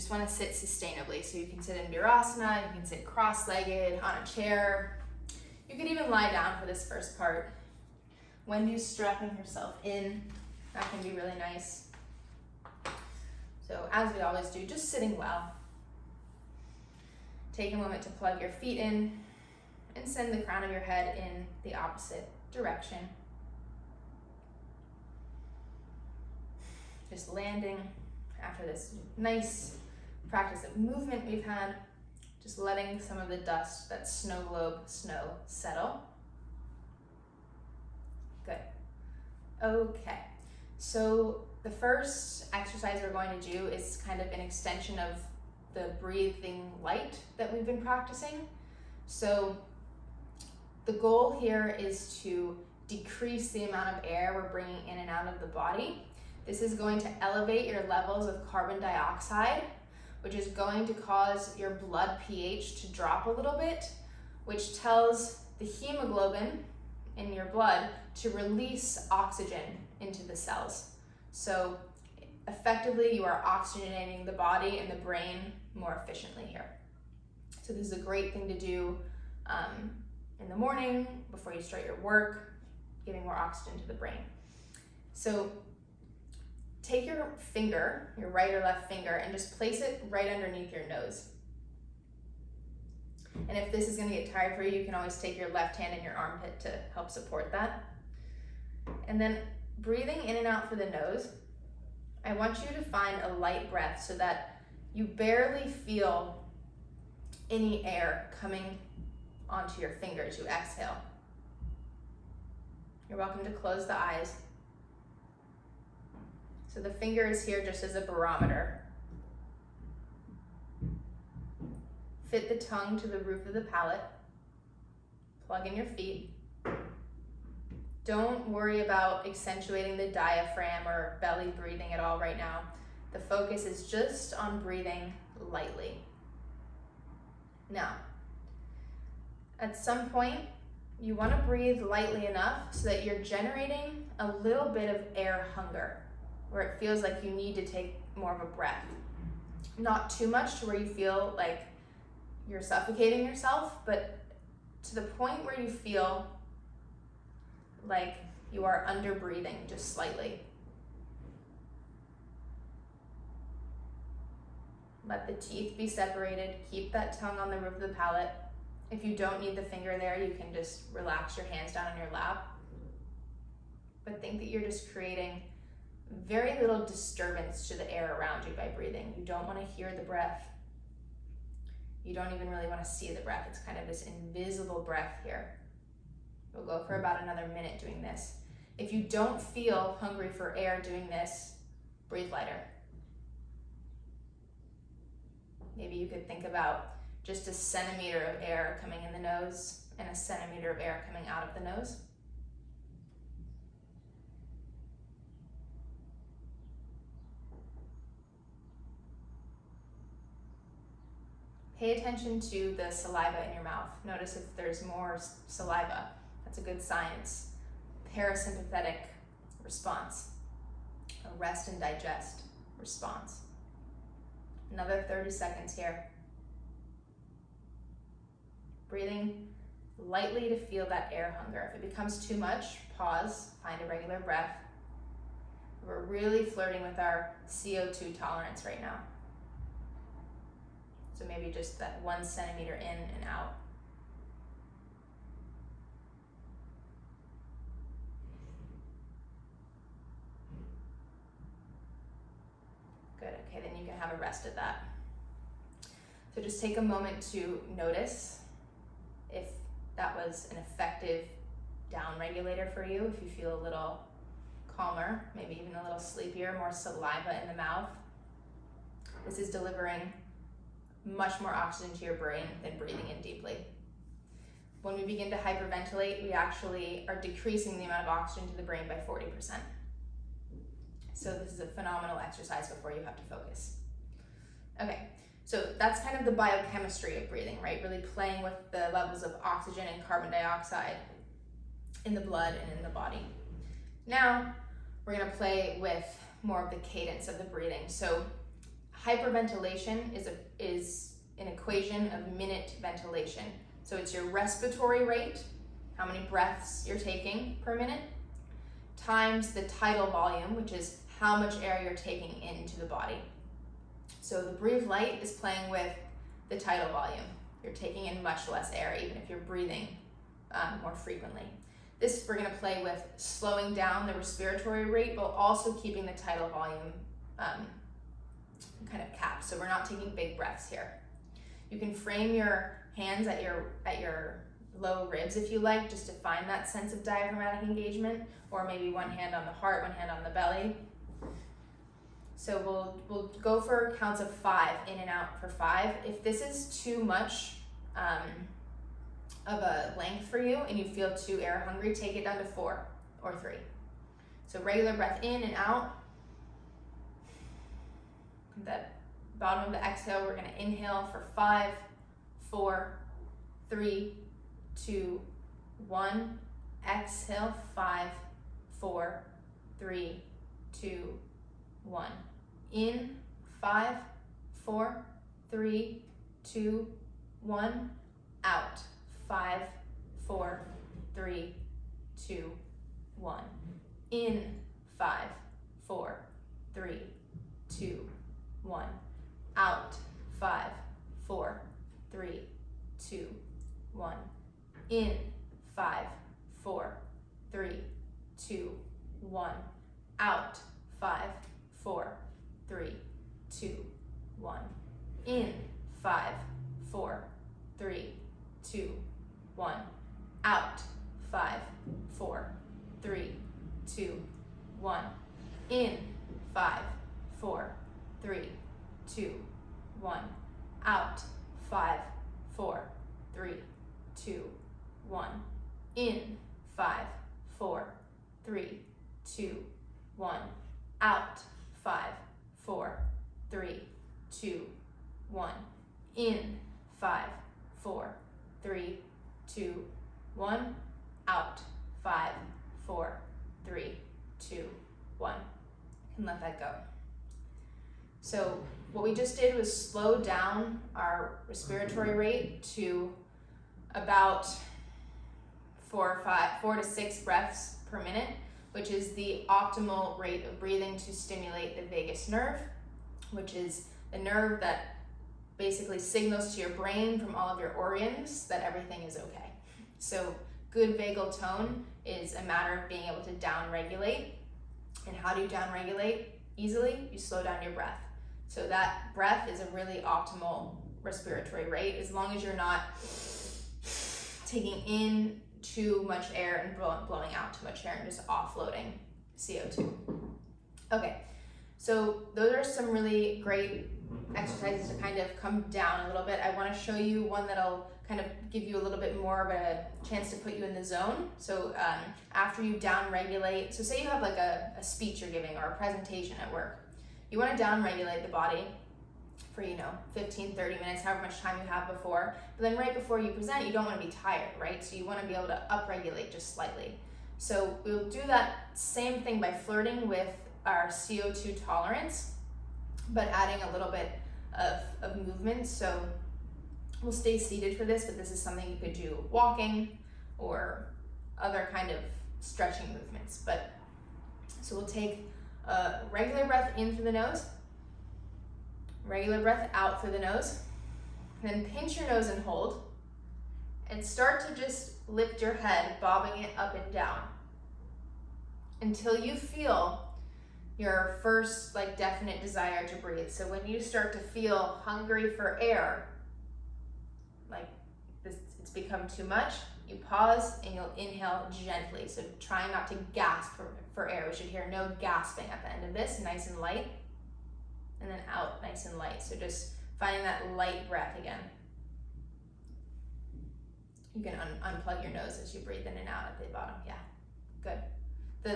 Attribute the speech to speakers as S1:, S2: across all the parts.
S1: just want to sit sustainably. So you can sit in Virasana, you can sit cross-legged on a chair. You can even lie down for this first part. When you're strapping yourself in, that can be really nice. So as we always do, just sitting well. Take a moment to plug your feet in and send the crown of your head in the opposite direction. Just landing after this nice practice of movement we've had, just letting some of the dust, that snow globe snow, settle. Good. Okay, so the first exercise we're going to do is kind of an extension of the breathing light that we've been practicing. So the goal here is to decrease the amount of air we're bringing in and out of the body. This is going to elevate your levels of carbon dioxide, which is going to cause your blood pH to drop a little bit, which tells the hemoglobin in your blood to release oxygen into the cells. So effectively, you are oxygenating the body and the brain more efficiently here. So this is a great thing to do in the morning, before you start your work, giving more oxygen to the brain. So take your finger, your right or left finger, and just place it right underneath your nose. And if this is going to get tired for you, you can always take your left hand in your armpit to help support that. And then breathing in and out through the nose, I want you to find a light breath so that you barely feel any air coming onto your fingers. You exhale. You're welcome to close the eyes. So the finger is here just as a barometer. Fit the tongue to the roof of the palate. Plug in your feet. Don't worry about accentuating the diaphragm or belly breathing at all right now. The focus is just on breathing lightly. Now, at some point, you want to breathe lightly enough so that you're generating a little bit of air hunger, where it feels like you need to take more of a breath. Not too much to where you feel like you're suffocating yourself, but to the point where you feel like you are under breathing just slightly. Let the teeth be separated. Keep that tongue on the roof of the palate. If you don't need the finger there, you can just relax your hands down on your lap. But think that you're just creating very little disturbance to the air around you by breathing. You don't want to hear the breath. You don't even really want to see the breath. It's kind of this invisible breath here. We'll go for about another minute doing this. If you don't feel hungry for air doing this, breathe lighter. Maybe you could think about just a centimeter of air coming in the nose and a centimeter of air coming out of the nose. Pay attention to the saliva in your mouth. Notice if there's more saliva. That's a good sign. It's parasympathetic response, a rest and digest response. Another 30 seconds here. Breathing lightly to feel that air hunger. If it becomes too much, pause, find a regular breath. We're really flirting with our CO2 tolerance right now. So maybe just that 1 centimeter in and out. Good, okay, then you can have a rest at that. So just take a moment to notice if that was an effective down regulator for you, if you feel a little calmer, maybe even a little sleepier, more saliva in the mouth. This is delivering much more oxygen to your brain than breathing in deeply. When we begin to hyperventilate, we actually are decreasing the amount of oxygen to the brain by 40%. So this is a phenomenal exercise before you have to focus. Okay, so that's kind of the biochemistry of breathing, right? Really playing with the levels of oxygen and carbon dioxide in the blood and in the body. Now, we're gonna play with more of the cadence of the breathing. So Hyperventilation is an equation of minute ventilation. So it's your respiratory rate, how many breaths you're taking per minute, times the tidal volume, which is how much air you're taking into the body. So the breathe light is playing with the tidal volume. You're taking in much less air, even if you're breathing more frequently. This we're gonna play with slowing down the respiratory rate, while also keeping the tidal volume kind of capped. So we're not taking big breaths here. You can frame your hands at your low ribs if you like, just to find that sense of diaphragmatic engagement, or maybe one hand on the heart, one hand on the belly. So we'll go for counts of 5, in and out for 5. If this is too much of a length for you and you feel too air hungry, take it down to 4 or 3. So regular breath in and out. The bottom of the exhale, we're gonna inhale for 5, 4, 3, 2, 1. Exhale, 5, 4, 3, 2, 1. In, 5, 4, 3, 2, 1. Out, 5, 4, 3, 2, 1. In, 5, 4, 3, 2, 1. Out, 5, 4, 3, 2, 1. In, 5, 4, 3, 2, 1. Out, 5, 4, 3, 2, 1. In, 5, 4, 3, 2, 1. Out, 5, 4, 3, 2, 1. In, 5, 4, 3, 2, 1. Out, 5, 4, 3, 2, 1. In, 5, 4, 3, 2, 1. Out, 5, 4, 3, 2, 1. In, 5, 4, 3, 2, 1. Out, 5, 4, 3, 2, 1. And let that go. So what we just did was slow down our respiratory rate to about 4 to 6 breaths per minute, which is the optimal rate of breathing to stimulate the vagus nerve, which is the nerve that basically signals to your brain from all of your organs that everything is okay. So good vagal tone is a matter of being able to down-regulate. And how do you down-regulate easily? You slow down your breath. So that breath is a really optimal respiratory rate, as long as you're not taking in too much air and blowing out too much air and just offloading CO2. Okay, so those are some really great exercises to kind of come down a little bit. I want to show you one that'll kind of give you a little bit more of a chance to put you in the zone. So after you down regulate, so say you have like a speech you're giving or a presentation at work. You want to down regulate the body for 15, 30 minutes, however much time you have before. But then right before you present, you don't want to be tired, right? So you want to be able to upregulate just slightly. So we'll do that same thing by flirting with our CO2 tolerance, but adding a little bit of movement. So we'll stay seated for this, but this is something you could do walking or other kind of stretching movements. But so we'll take a regular breath in through the nose, regular breath out through the nose, then pinch your nose and hold, and start to just lift your head, bobbing it up and down until you feel your first definite desire to breathe. So when you start to feel hungry for air, it's become too much, you pause and you'll inhale gently. So try not to gasp for air. We should hear no gasping at the end of this, nice and light. And then out, nice and light. So just finding that light breath again. You can unplug your nose as you breathe in and out at the bottom. Yeah, good.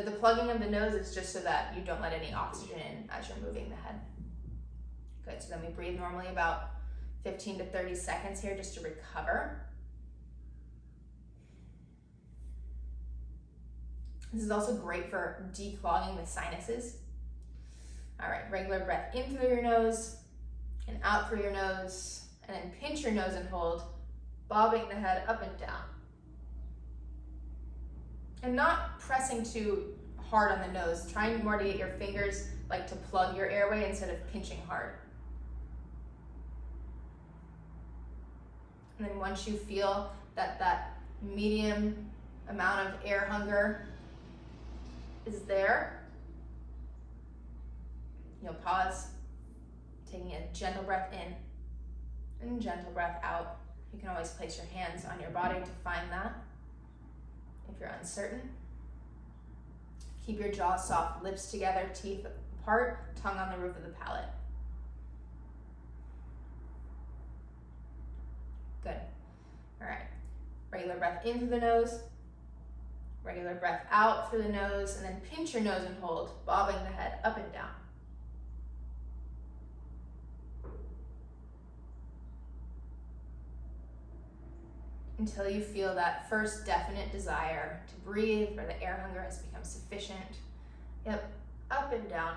S1: The plugging of the nose is just so that you don't let any oxygen in as you're moving the head. Good, so then we breathe normally about 15 to 30 seconds here just to recover. This is also great for declogging the sinuses. All right, regular breath in through your nose, and out through your nose, and then pinch your nose and hold, bobbing the head up and down. And not pressing too hard on the nose, trying more to get your fingers like to plug your airway instead of pinching hard. And then once you feel that medium amount of air hunger is there, you'll pause, taking a gentle breath in and gentle breath out. You can always place your hands on your body to find that if you're uncertain. Keep your jaw soft, lips together, teeth apart, tongue on the roof of the palate. Good. All right. Regular breath in through the nose, regular breath out through the nose, and then pinch your nose and hold, bobbing the head up and down. Until you feel that first definite desire to breathe, where the air hunger has become sufficient. Yep, up and down.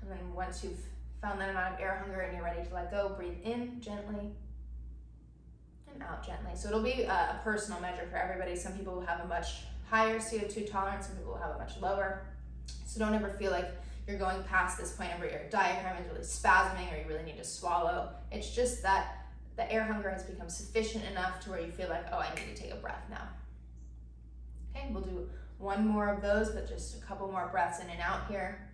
S1: And then once you've found that amount of air hunger and you're ready to let go, breathe in gently and out gently. So it'll be a personal measure for everybody. Some people will have a much higher CO2 tolerance, some people will have a much lower. So don't ever feel like you're going past this point where your diaphragm is really spasming or you really need to swallow. It's just that the air hunger has become sufficient enough to where you feel like, oh, I need to take a breath now. Okay, we'll do one more of those, but just a couple more breaths in and out here.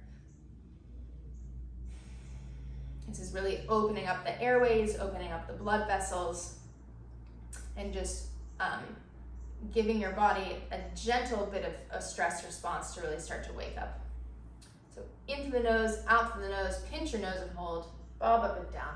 S1: This is really opening up the airways, opening up the blood vessels, and just giving your body a gentle bit of a stress response to really start to wake up. So in through the nose, out through the nose, pinch your nose and hold, bob up and down.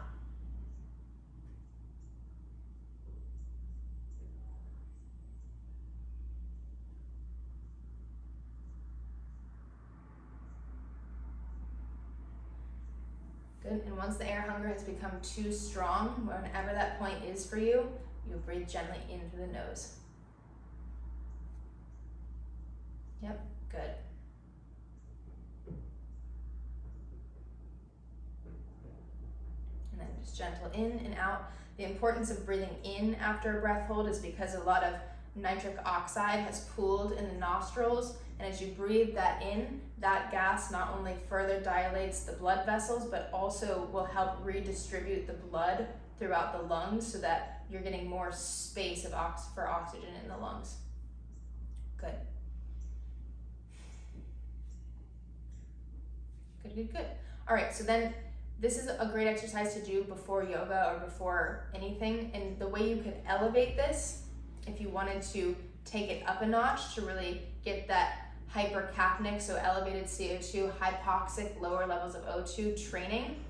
S1: Good, and once the air hunger has become too strong, whenever that point is for you, you breathe gently in through the nose. Yep, good. And then just gentle in and out. The importance of breathing in after a breath hold is because a lot of nitric oxide has pooled in the nostrils, and as you breathe that in, that gas not only further dilates the blood vessels, but also will help redistribute the blood throughout the lungs so that you're getting more space for oxygen in the lungs. Good. Good, good, good. All right, so then this is a great exercise to do before yoga or before anything. And the way you could elevate this, if you wanted to take it up a notch to really get that hypercapnic, so elevated CO2, hypoxic, lower levels of O2 training,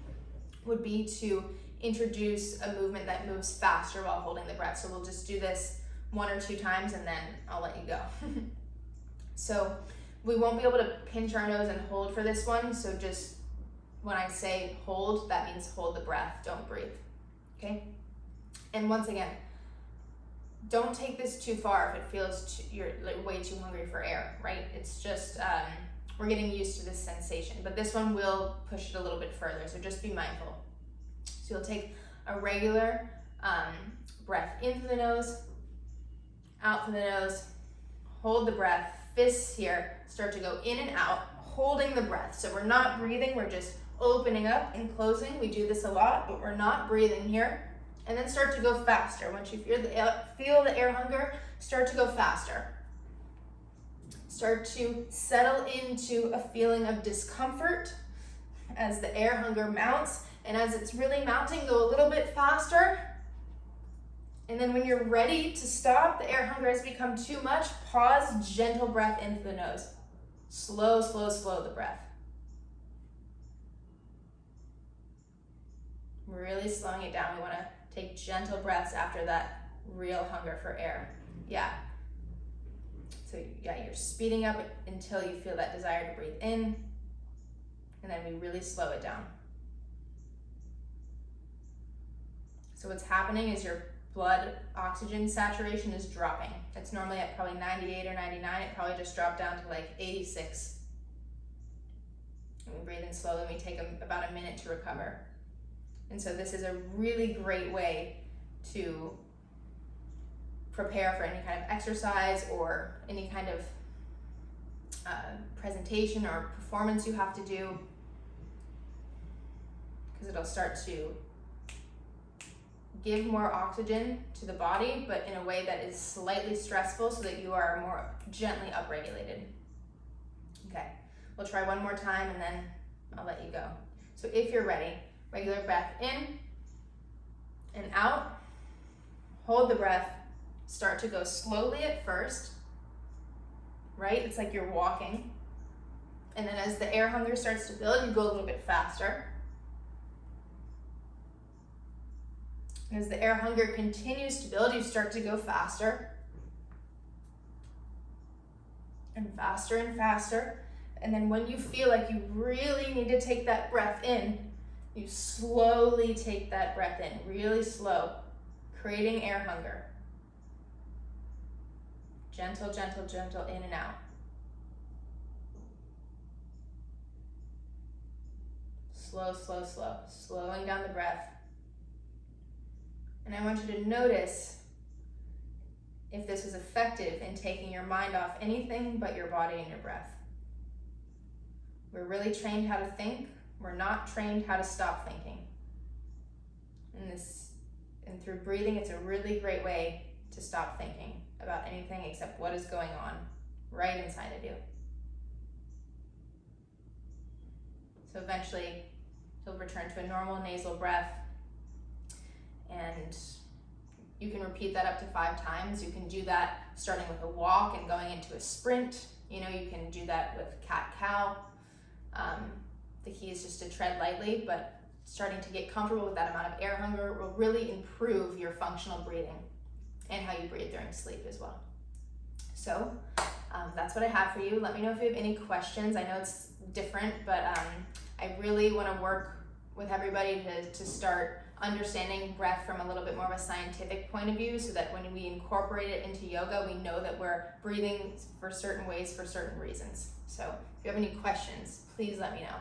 S1: would be to introduce a movement that moves faster while holding the breath. So we'll just do this 1 or 2 times and then I'll let you go. So we won't be able to pinch our nose and hold for this one. So just when I say hold, that means hold the breath, don't breathe, okay? And once again, don't take this too far if it feels you're like way too hungry for air, right? It's just, we're getting used to this sensation, but this one will push it a little bit further, so just be mindful. So you'll take a regular breath in through the nose, out through the nose, hold the breath, fists here, start to go in and out, holding the breath. So we're not breathing, we're just opening up and closing. We do this a lot, but we're not breathing here. And then start to go faster. Once you feel the air hunger, start to go faster. Start to settle into a feeling of discomfort as the air hunger mounts. And as it's really mounting, go a little bit faster. And then when you're ready to stop, the air hunger has become too much, pause, gentle breath in through the nose. Slow, slow, slow the breath. Really slowing it down. We want to take gentle breaths after that real hunger for air. Yeah. So yeah, you're speeding up until you feel that desire to breathe in, and then we really slow it down. So what's happening is your blood oxygen saturation is dropping. It's normally at probably 98 or 99. It probably just dropped down to like 86. we breathe in slowly, we take about a minute to recover. And so this is a really great way to prepare for any kind of exercise or any kind of presentation or performance you have to do, because it'll start to give more oxygen to the body, but in a way that is slightly stressful so that you are more gently upregulated. Okay, we'll try one more time and then I'll let you go. So if you're ready, regular breath in and out. Hold the breath. Start to go slowly at first, right? It's like you're walking. And then as the air hunger starts to build, you go a little bit faster. And as the air hunger continues to build, you start to go faster. And faster and faster. And then when you feel like you really need to take that breath in, you slowly take that breath in, really slow, creating air hunger. Gentle, gentle, gentle, in and out. Slow, slow, slow, slowing down the breath. And I want you to notice if this was effective in taking your mind off anything but your body and your breath. We're really trained how to think. We're not trained how to stop thinking. And through breathing, it's a really great way to stop thinking about anything except what is going on right inside of you. So eventually, you'll return to a normal nasal breath, and you can repeat that up to 5 times. You can do that starting with a walk and going into a sprint. You can do that with cat-cow. The key is just to tread lightly, but starting to get comfortable with that amount of air hunger will really improve your functional breathing and how you breathe during sleep as well. So that's what I have for you. Let me know if you have any questions. I know it's different, but I really want to work with everybody to start understanding breath from a little bit more of a scientific point of view, so that when we incorporate it into yoga, we know that we're breathing for certain ways for certain reasons. So if you have any questions, please let me know.